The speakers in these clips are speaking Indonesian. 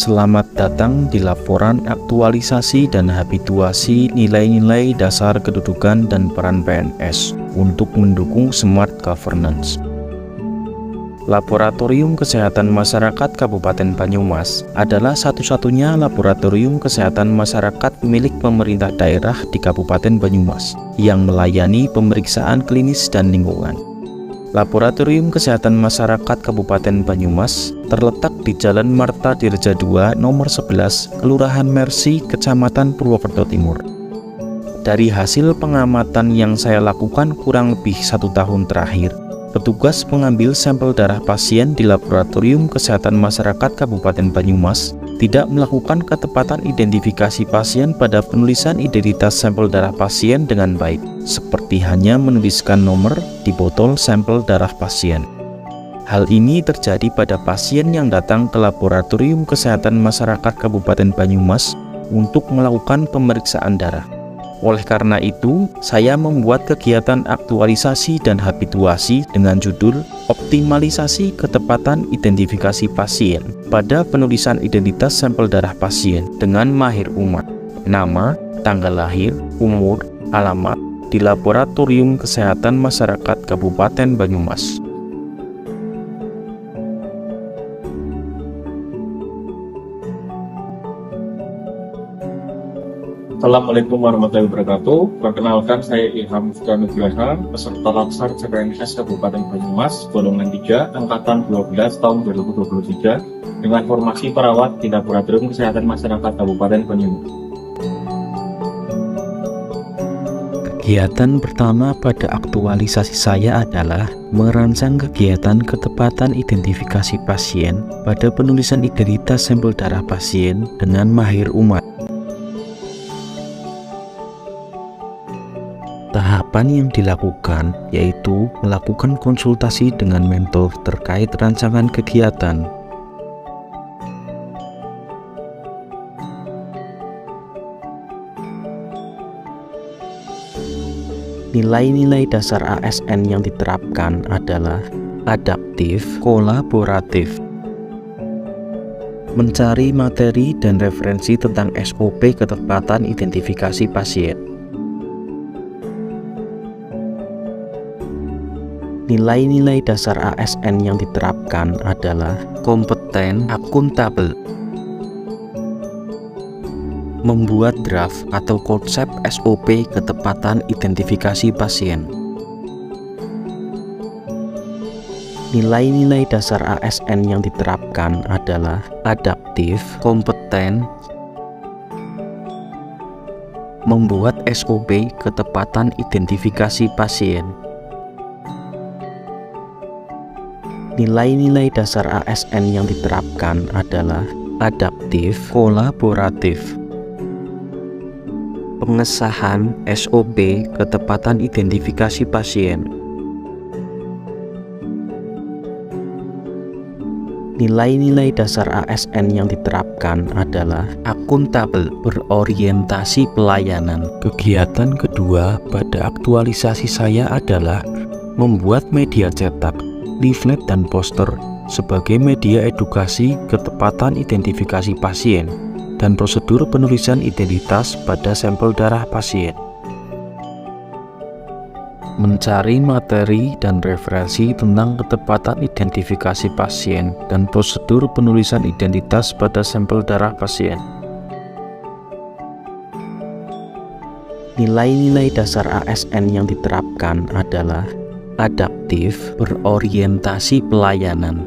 Selamat datang di laporan aktualisasi dan habituasi nilai-nilai dasar kedudukan dan peran PNS untuk mendukung Smart Governance. Laboratorium Kesehatan Masyarakat Kabupaten Banyumas adalah satu-satunya laboratorium kesehatan masyarakat milik pemerintah daerah di Kabupaten Banyumas yang melayani pemeriksaan klinis dan lingkungan. Laboratorium Kesehatan Masyarakat Kabupaten Banyumas terletak di Jalan Marta Dirja 2 nomor 11, Kelurahan Mersi, Kecamatan Purwokerto Timur. Dari hasil pengamatan yang saya lakukan kurang lebih 1 tahun terakhir, petugas mengambil sampel darah pasien di Laboratorium Kesehatan Masyarakat Kabupaten Banyumas tidak melakukan ketepatan identifikasi pasien pada penulisan identitas sampel darah pasien dengan baik, seperti hanya menuliskan nomor di botol sampel darah pasien. Hal ini terjadi pada pasien yang datang ke Laboratorium Kesehatan Masyarakat Kabupaten Banyumas untuk melakukan pemeriksaan darah. Oleh karena itu, saya membuat kegiatan aktualisasi dan habituasi dengan judul Optimalisasi Ketepatan Identifikasi Pasien pada penulisan identitas sampel darah pasien dengan mahir umat, nama, tanggal lahir, umur, alamat di Laboratorium Kesehatan Masyarakat Kabupaten Banyumas. Assalamualaikum warahmatullahi wabarakatuh. Perkenalkan, saya Ilham Nugraha, peserta Laksar CPNS Kabupaten Banyumas, golongan 3, angkatan 12 tahun 2023, dengan formasi perawat di Laboratorium Kesehatan Masyarakat Kabupaten Banyumas. Kegiatan pertama pada aktualisasi saya adalah merancang kegiatan ketepatan identifikasi pasien pada penulisan identitas sampel darah pasien dengan mahir umat. Tahapan yang dilakukan yaitu melakukan konsultasi dengan mentor terkait rancangan kegiatan. Nilai-nilai dasar ASN yang diterapkan adalah adaptif, kolaboratif, mencari materi dan referensi tentang SOP ketepatan identifikasi pasien. Nilai-nilai dasar ASN yang diterapkan adalah kompeten, akuntabel, membuat draft atau konsep SOP ketepatan identifikasi pasien. Nilai-nilai dasar ASN yang diterapkan adalah adaptif, kompeten, membuat SOP ketepatan identifikasi pasien. Nilai-nilai dasar ASN yang diterapkan adalah adaptif, kolaboratif, pengesahan SOP ketepatan identifikasi pasien. Nilai-nilai dasar ASN yang diterapkan adalah akuntabel, berorientasi pelayanan. Kegiatan kedua pada aktualisasi saya adalah membuat media cetak, leaflet dan poster sebagai media edukasi ketepatan identifikasi pasien dan prosedur penulisan identitas pada sampel darah pasien. Mencari materi dan referensi tentang ketepatan identifikasi pasien dan prosedur penulisan identitas pada sampel darah pasien. Nilai-nilai dasar ASN yang diterapkan adalah adaptif, berorientasi pelayanan,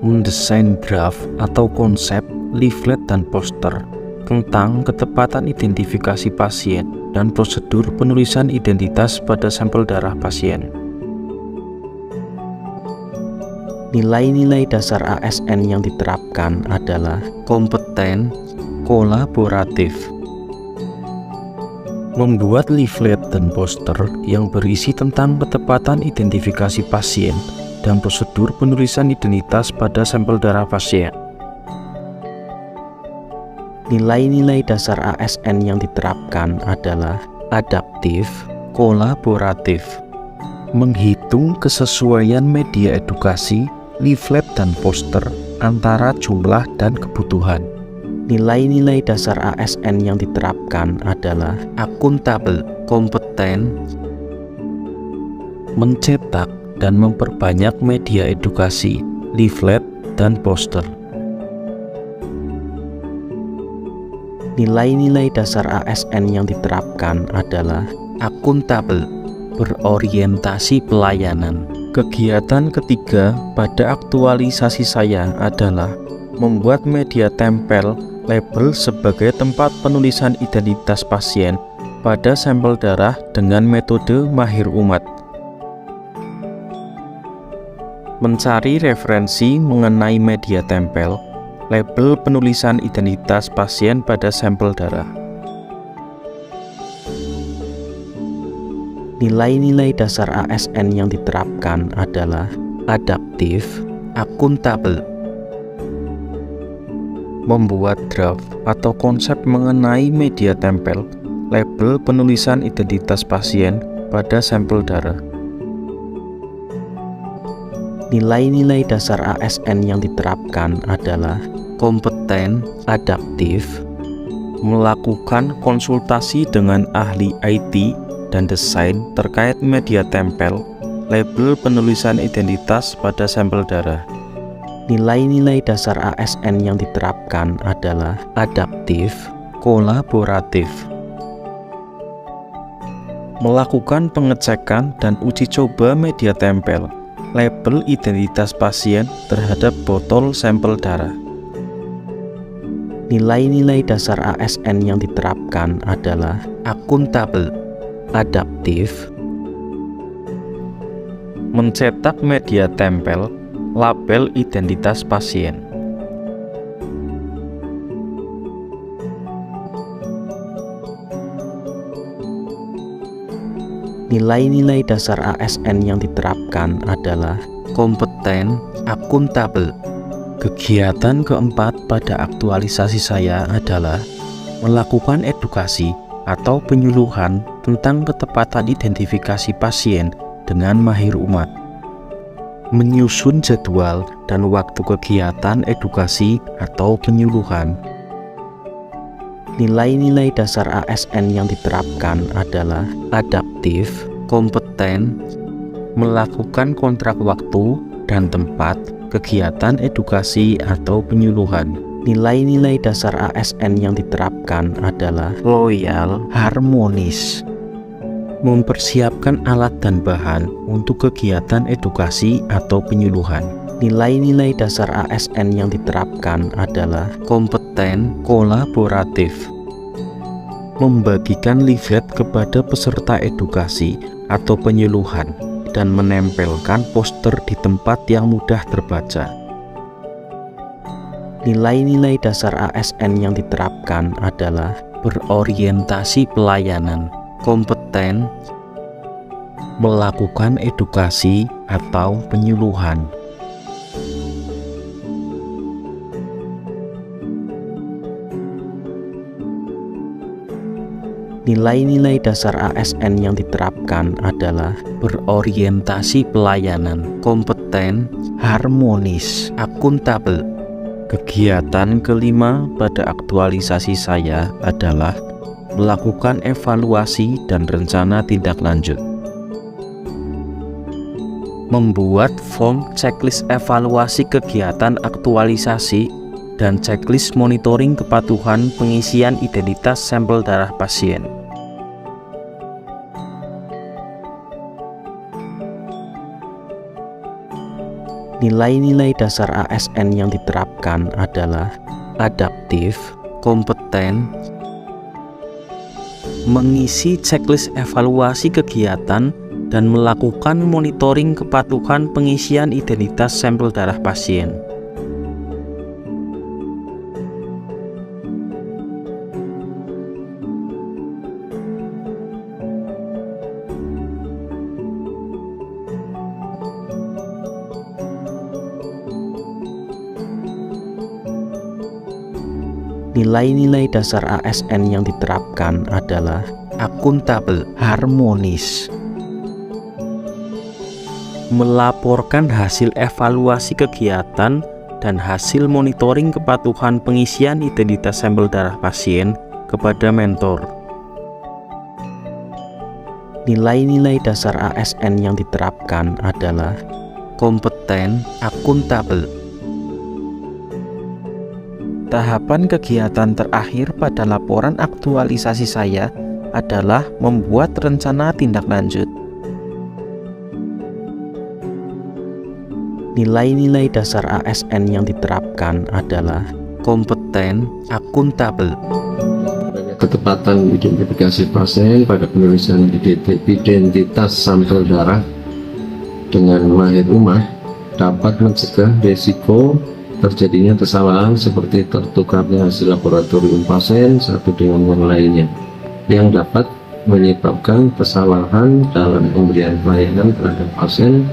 mendesain draft atau konsep, leaflet dan poster tentang ketepatan identifikasi pasien dan prosedur penulisan identitas pada sampel darah pasien. Nilai-nilai dasar ASN yang diterapkan adalah kompeten, kolaboratif, membuat leaflet dan poster yang berisi tentang ketepatan identifikasi pasien dan prosedur penulisan identitas pada sampel darah pasien. Nilai-nilai dasar ASN yang diterapkan adalah adaptif, kolaboratif, menghitung kesesuaian media edukasi, leaflet dan poster antara jumlah dan kebutuhan. Nilai-nilai dasar ASN yang diterapkan adalah akuntabel, kompeten, mencetak dan memperbanyak media edukasi, leaflet, dan poster. Nilai-nilai dasar ASN yang diterapkan adalah akuntabel, berorientasi pelayanan. Kegiatan ketiga pada aktualisasi saya adalah membuat media tempel label sebagai tempat penulisan identitas pasien pada sampel darah dengan metode mahir umat. Mencari referensi mengenai media tempel label penulisan identitas pasien pada sampel darah. Nilai-nilai dasar ASN yang diterapkan adalah adaptif, akuntabel, membuat draft atau konsep mengenai media tempel label penulisan identitas pasien pada sampel darah. Nilai-nilai dasar ASN yang diterapkan adalah kompeten, adaptif, melakukan konsultasi dengan ahli IT dan desain terkait media tempel label penulisan identitas pada sampel darah. Nilai-nilai dasar ASN yang diterapkan adalah adaptif, kolaboratif, melakukan pengecekan dan uji coba media tempel label identitas pasien terhadap botol sampel darah. Nilai-nilai dasar ASN yang diterapkan adalah akuntabel, adaptif, mencetak media tempel label identitas pasien. Nilai-nilai dasar ASN yang diterapkan adalah kompeten, akuntabel. Kegiatan keempat pada aktualisasi saya adalah melakukan edukasi atau penyuluhan tentang ketepatan identifikasi pasien dengan mahir umat. Menyusun jadwal dan waktu kegiatan edukasi atau penyuluhan. Nilai-nilai dasar ASN yang diterapkan adalah adaptif, kompeten, melakukan kontrak waktu dan tempat kegiatan edukasi atau penyuluhan. Nilai-nilai dasar ASN yang diterapkan adalah loyal, harmonis, mempersiapkan alat dan bahan untuk kegiatan edukasi atau penyuluhan. Nilai-nilai dasar ASN yang diterapkan adalah kompeten, kolaboratif, membagikan leaflet kepada peserta edukasi atau penyuluhan, dan menempelkan poster di tempat yang mudah terbaca. Nilai-nilai dasar ASN yang diterapkan adalah berorientasi pelayanan, kompeten, melakukan edukasi atau penyuluhan. Nilai-nilai dasar ASN yang diterapkan adalah berorientasi pelayanan, kompeten, harmonis, akuntabel. Kegiatan kelima pada aktualisasi saya adalah melakukan evaluasi dan rencana tindak lanjut. Membuat form checklist evaluasi kegiatan aktualisasi dan checklist monitoring kepatuhan pengisian identitas sampel darah pasien. Nilai-nilai dasar ASN yang diterapkan adalah adaptif, kompeten, mengisi checklist evaluasi kegiatan dan melakukan monitoring kepatuhan pengisian identitas sampel darah pasien. Nilai-nilai dasar ASN yang diterapkan adalah akuntabel, harmonis, melaporkan hasil evaluasi kegiatan dan hasil monitoring kepatuhan pengisian identitas sampel darah pasien kepada mentor. Nilai-nilai dasar ASN yang diterapkan adalah kompeten, akuntabel. Tahapan kegiatan terakhir pada laporan aktualisasi saya adalah membuat rencana tindak lanjut. Nilai-nilai dasar ASN yang diterapkan adalah kompeten, akuntabel. Ketepatan identifikasi pasien pada penulisan identitas sampel darah dengan mahir umah dapat mencegah risiko terjadinya kesalahan seperti tertukarnya hasil laboratorium pasien satu dengan yang lainnya, yang dapat menyebabkan kesalahan dalam pemberian pelayanan terhadap pasien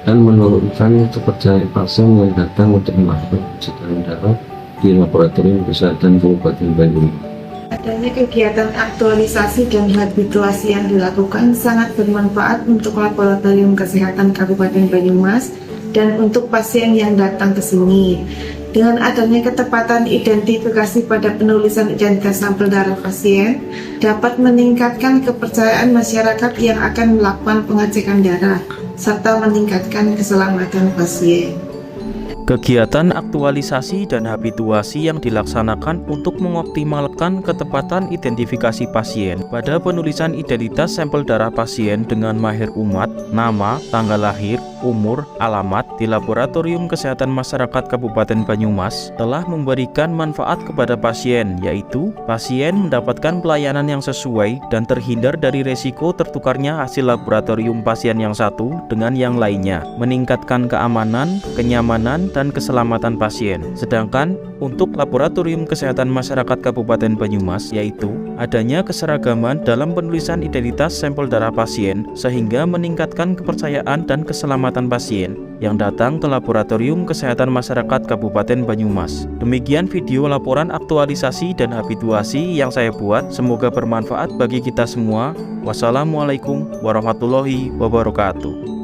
dan menurunkan kepercayaan pasien yang datang untuk melakukan pencegahan darah di laboratorium kesehatan Kabupaten Bandung. Adanya kegiatan aktualisasi dan habituasi yang dilakukan sangat bermanfaat untuk laboratorium kesehatan Kabupaten Banyumas dan untuk pasien yang datang ke sini. Dengan adanya ketepatan identifikasi pada penulisan identitas sampel darah pasien, dapat meningkatkan kepercayaan masyarakat yang akan melakukan pengecekan darah, serta meningkatkan keselamatan pasien. Kegiatan aktualisasi dan habituasi yang dilaksanakan untuk mengoptimalkan ketepatan identifikasi pasien pada penulisan identitas sampel darah pasien dengan mahir umat, nama, tanggal lahir, umur, alamat di Laboratorium Kesehatan Masyarakat Kabupaten Banyumas telah memberikan manfaat kepada pasien, yaitu pasien mendapatkan pelayanan yang sesuai dan terhindar dari resiko tertukarnya hasil laboratorium pasien yang satu dengan yang lainnya, meningkatkan keamanan, kenyamanan, dan keselamatan pasien. Sedangkan untuk Laboratorium Kesehatan Masyarakat Kabupaten Banyumas, yaitu adanya keseragaman dalam penulisan identitas sampel darah pasien sehingga meningkatkan kepercayaan dan keselamatan pasien yang datang ke Laboratorium Kesehatan Masyarakat Kabupaten Banyumas. Demikian video laporan aktualisasi dan habituasi yang saya buat, semoga bermanfaat bagi kita semua. Wassalamualaikum warahmatullahi wabarakatuh.